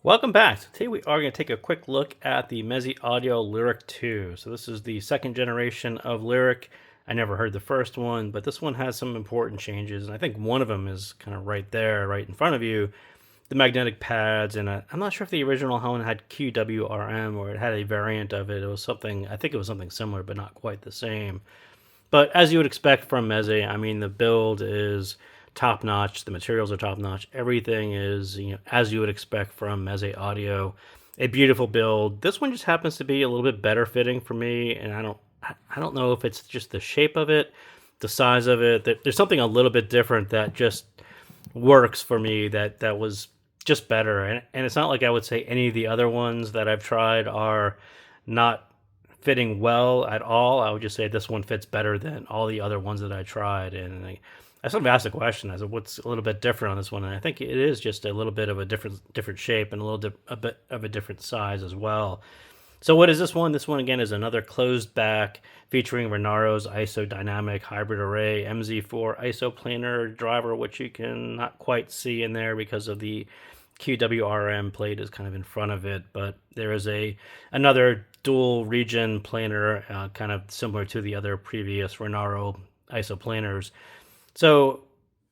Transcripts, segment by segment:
Welcome back. So today we are going to take a quick look at the Meze Audio Lyric 2. So this is the second generation of Lyric. I never heard the first one, but this one has some important changes, and I think one of them is kind of right there, right in front of you, the magnetic pads. And I'm not sure if the original one had QWRM or it had a variant of it. It was something, I think it was something similar, but not quite the same. But as you would expect from Meze, I mean, the build is top notch. The materials are top notch. Everything is, as you would expect from Meze Audio. A beautiful build. This one just happens to be a little bit better fitting for me, and I don't know if it's just the shape of it, the size of it. There's something a little bit different that just works for me. That was just better, and it's not like I would say any of the other ones that I've tried are not fitting well at all. I would just say this one fits better than all the other ones that I tried. And I sort of asked the question, I said, what's a little bit different on this one? And I think it is just a little bit of a different shape and a bit of a different size as well. So what is this one? This one, again, is another closed back featuring Renaro's ISO Dynamic Hybrid Array MZ4 ISO Planar driver, which you can not quite see in there because of the QWRM plate is kind of in front of it. But there is another dual region planar, kind of similar to the other previous Renaro ISO planars. So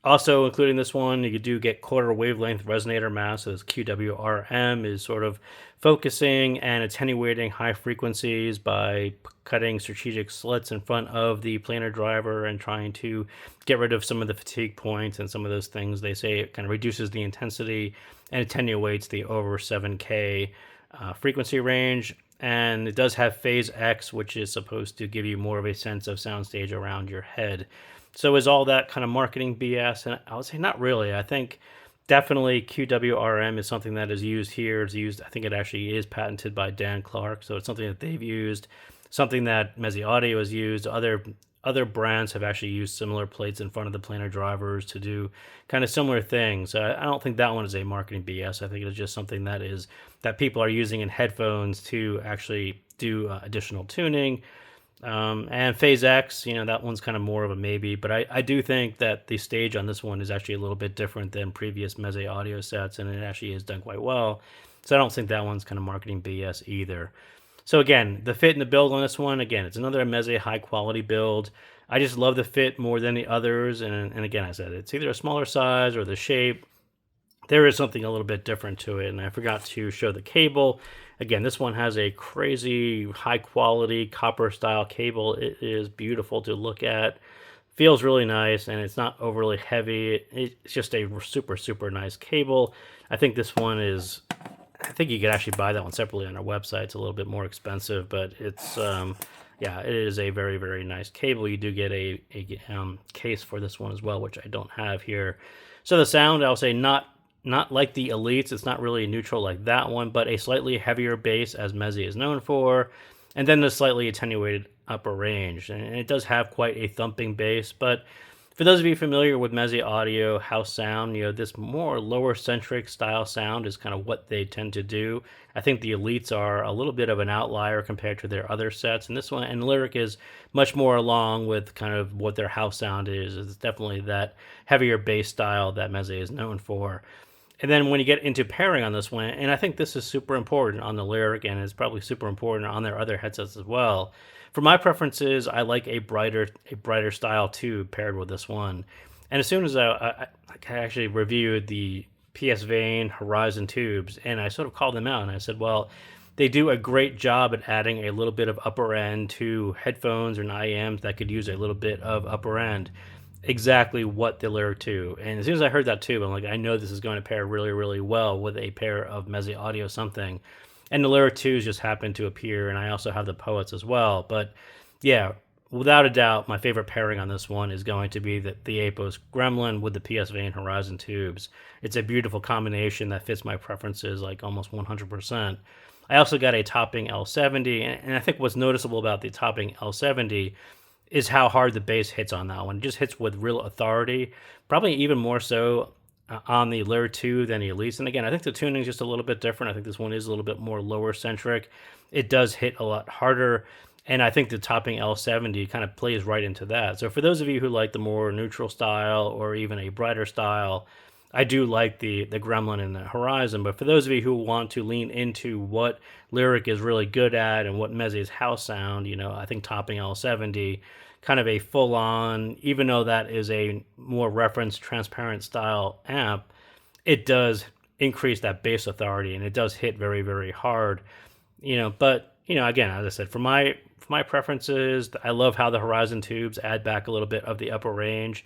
also including this one, you do get quarter wavelength resonator mask. So this QWRM is sort of focusing and attenuating high frequencies by cutting strategic slits in front of the planar driver and trying to get rid of some of the fatigue points and some of those things. They say it kind of reduces the intensity and attenuates the over 7K frequency range. And it does have phase X, which is supposed to give you more of a sense of soundstage around your head. So is all that kind of marketing BS? And I would say not really. I think definitely QWRM is something that is used here. It's used, I think it actually is patented by Dan Clark. So it's something that they've used, something that Meze Audio has used. Other brands have actually used similar plates in front of the planar drivers to do kind of similar things. I don't think that one is a marketing BS. I think it's just something that people are using in headphones to actually do additional tuning. And phase X, that one's kind of more of a maybe, but I do think that the stage on this one is actually a little bit different than previous Meze Audio sets, and it actually is done quite well. So I don't think that one's kind of marketing BS either. So again, the fit and the build on this one, again, it's another Meze high quality build. I just love the fit more than the others, and again, I said it's either a smaller size or the shape. There is something a little bit different to it, and I forgot to show the cable. Again, this one has a crazy high quality copper style cable. It is beautiful to look at. Feels really nice, and it's not overly heavy. It's just a super nice cable. I think this one is, I think you could actually buy that one separately on our website. It's a little bit more expensive, but it's, yeah, it is a very nice cable. You do get a case for this one as well, which I don't have here. So the sound, I'll say not like the Elites. It's not really neutral like that one, but a slightly heavier bass as Meze is known for, and then the slightly attenuated upper range. And it does have quite a thumping bass, but for those of you familiar with Meze Audio house sound, this more lower centric style sound is kind of what they tend to do. I think the Elites are a little bit of an outlier compared to their other sets, and this one and Lyric is much more along with kind of what their house sound is. It's definitely that heavier bass style that Meze is known for. And then when you get into pairing on this one, and I think this is super important on the Lyric, and it's probably super important on their other headsets as well. For my preferences, I like a brighter style tube paired with this one. And as soon as I actually reviewed the PS Vane Horizon tubes, and I sort of called them out, and I said, well, they do a great job at adding a little bit of upper end to headphones or IEMs that could use a little bit of upper end. Exactly what the Lyric 2. And as soon as I heard that tube, I'm like, I know this is going to pair really well with a pair of Meze Audio something. And the Lyric 2s just happened to appear, and I also have the Poets as well. But yeah, without a doubt, my favorite pairing on this one is going to be the Apos Gremlin with the PS Vane Horizon tubes. It's a beautiful combination that fits my preferences like almost 100%. I also got a topping L70, and I think what's noticeable about the topping L70 is how hard the bass hits on that one. It just hits with real authority, probably even more so on the Lyric 2 than the Elise. And again, I think the tuning is just a little bit different. I think this one is a little bit more lower centric. It does hit a lot harder, and I think the topping L70 kind of plays right into that. So for those of you who like the more neutral style or even a brighter style, I do like the Gremlin and the Horizon, but for those of you who want to lean into what Lyric is really good at and what Meze's house sound, I think topping L70, kind of a full on, even though that is a more reference transparent style amp, it does increase that bass authority and it does hit very, very hard. But again, as I said, for my preferences, I love how the Horizon tubes add back a little bit of the upper range.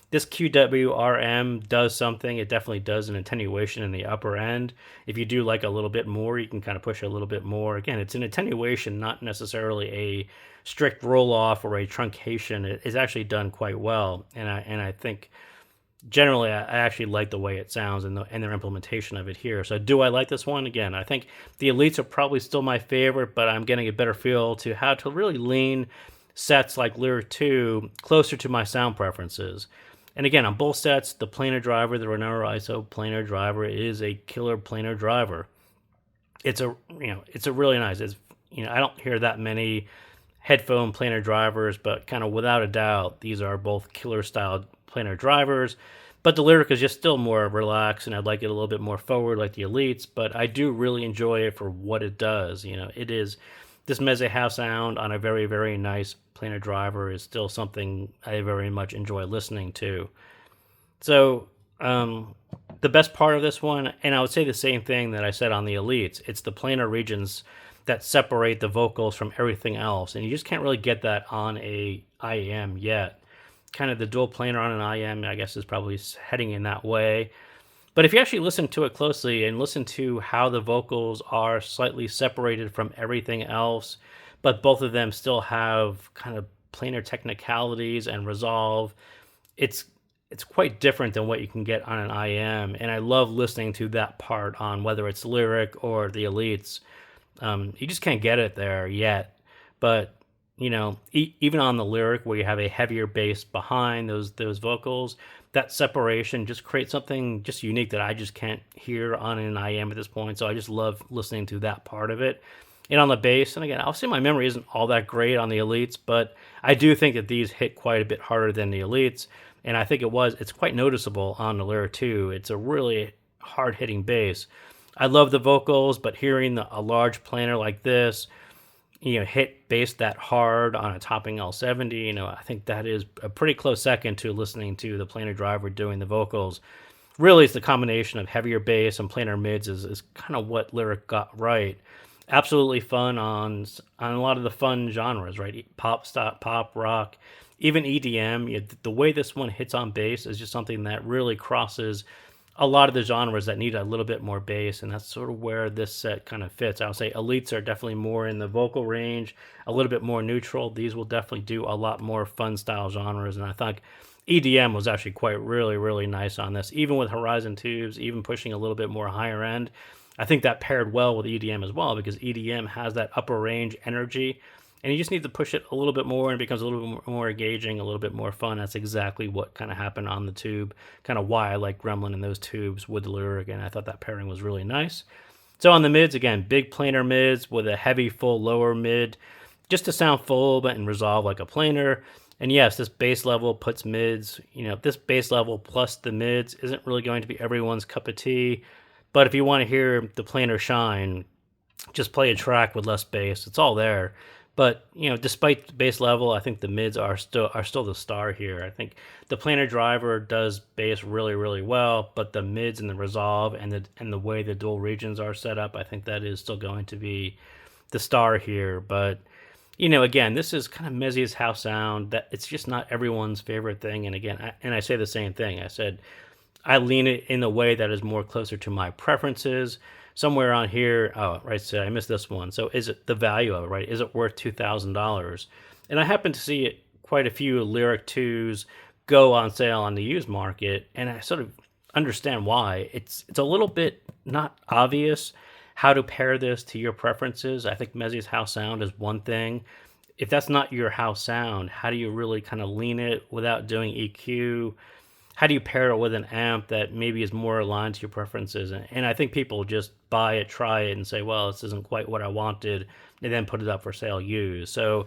This QWRM does something. It definitely does an attenuation in the upper end. If you do like a little bit more, you can kind of push a little bit more. Again, it's an attenuation, not necessarily a strict roll off or a truncation. It is actually done quite well, and I think generally I actually like the way it sounds and their implementation of it here. So do I like this one? Again, I think the Elites are probably still my favorite, but I'm getting a better feel to how to really lean sets like Lyric 2 closer to my sound preferences. And again, on both sets, the planar driver, the Renaro ISO planar driver, is a killer planar driver. It's a really nice. I don't hear that many headphone planar drivers, but kind of without a doubt, these are both killer style planar drivers. But the Lyric is just still more relaxed, and I'd like it a little bit more forward, like the Elites. But I do really enjoy it for what it does. It is this Meze house sound on a very, very nice planar driver is still something I very much enjoy listening to. So the best part of this one, and I would say the same thing that I said on the Elites, it's the planar regions that separate the vocals from everything else, and you just can't really get that on a IEM yet. Kind of the dual planar on an IEM, I guess, is probably heading in that way. But if you actually listen to it closely and listen to how the vocals are slightly separated from everything else, but both of them still have kind of planar technicalities and resolve, it's quite different than what you can get on an IM. And I love listening to that part on whether it's Lyric or the Elites. You just can't get it there yet. But even on the Lyric, where you have a heavier bass behind those vocals, that separation just creates something just unique that I just can't hear on an IM at this point. So I just love listening to that part of it. And on the bass, and again, I'll say my memory isn't all that great on the Elites, but I do think that these hit quite a bit harder than the Elites. And I think it's quite noticeable on the Lyric too. It's a really hard hitting bass. I love the vocals, but hearing a large planar like this, hit bass that hard on a topping L70, I think that is a pretty close second to listening to the planar driver doing the vocals. Really, it's the combination of heavier bass and planar mids is kind of what Lyric got right. Absolutely fun on a lot of the fun genres, right? Pop, rock, even EDM. The way this one hits on bass is just something that really crosses a lot of the genres that need a little bit more bass, and that's sort of where this set kind of fits. I would say Elites are definitely more in the vocal range, a little bit more neutral. These will definitely do a lot more fun style genres, and I think EDM was actually quite really, really nice on this, even with Horizon tubes, even pushing a little bit more higher end. I think that paired well with EDM as well, because EDM has that upper range energy, and you just need to push it a little bit more, and it becomes a little bit more engaging, a little bit more fun. That's exactly what kind of happened on the tube, kind of why I like Gremlin in those tubes with the Lyric, and I thought that pairing was really nice. So on the mids, again, big planar mids with a heavy full lower mid, just to sound full but and resolve like a planar. And yes, this bass level puts mids, this bass level plus the mids isn't really going to be everyone's cup of tea. But if you want to hear the planar shine, just play a track with less bass. It's all there. But despite the bass level, I think the mids are still the star here. I think the planar driver does bass really, really well, but the mids and the resolve and the way the dual regions are set up, I think that is still going to be the star here. But again, this is kind of Meze's house sound. That it's just not everyone's favorite thing. And again, I say the same thing. I said I lean it in a way that is more closer to my preferences. Somewhere on here, right, so I missed this one. So is it the value of it, right? Is it worth $2,000? And I happen to see it, quite a few Lyric 2s go on sale on the used market, and I sort of understand why. It's a little bit not obvious how to pair this to your preferences. I think Meze's house sound is one thing. If that's not your house sound, how do you really kind of lean it without doing EQ? How do you pair it with an amp that maybe is more aligned to your preferences? And I think people just buy it, try it, and say, well, this isn't quite what I wanted, and then put it up for sale used. So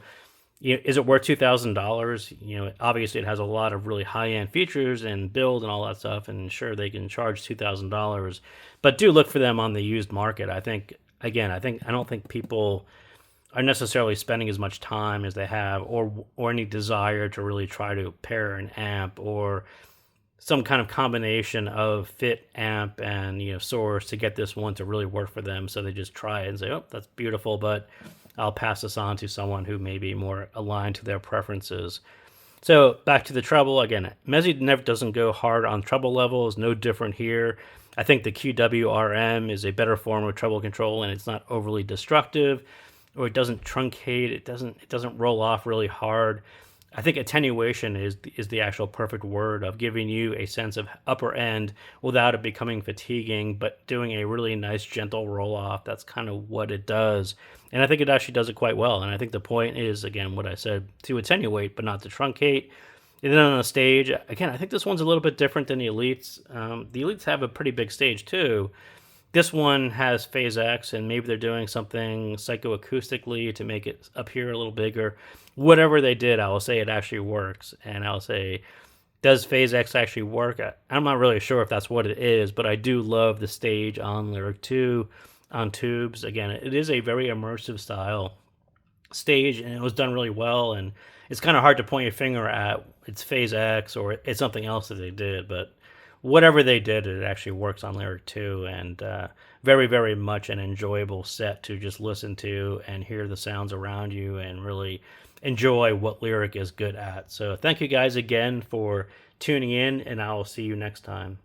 Is it worth $2,000? Obviously it has a lot of really high end features and build and all that stuff, and sure they can charge $2,000, but do look for them on the used market. I think again, I don't think people are necessarily spending as much time as they have, or any desire to really try to pair an amp or some kind of combination of fit amp and source to get this one to really work for them. So they just try it and say, "Oh, that's beautiful," but I'll pass this on to someone who may be more aligned to their preferences. So back to the treble again. Meze never doesn't go hard on treble levels. No different here. I think the QWRM is a better form of treble control, and it's not overly destructive, or it doesn't truncate. It doesn't roll off really hard. I think attenuation is the actual perfect word of giving you a sense of upper end without it becoming fatiguing, but doing a really nice gentle roll off. That's kind of what it does, and I think it actually does it quite well. And I think the point is again what I said, to attenuate but not to truncate. And then on the stage, again, I think this one's a little bit different than the Elites. The Elites have a pretty big stage too. This one has Phase X, and maybe they're doing something psychoacoustically to make it appear a little bigger. Whatever they did, I will say it actually works. And I'll say, does Phase X actually work? I'm not really sure if that's what it is, but I do love the stage on Lyric 2 on tubes. Again, it is a very immersive style stage, and it was done really well. And it's kind of hard to point your finger at it's Phase X or it's something else that they did, but whatever they did, it actually works on Lyric 2, and very, very much an enjoyable set to just listen to and hear the sounds around you and really enjoy what Lyric is good at. So thank you guys again for tuning in, and I will see you next time.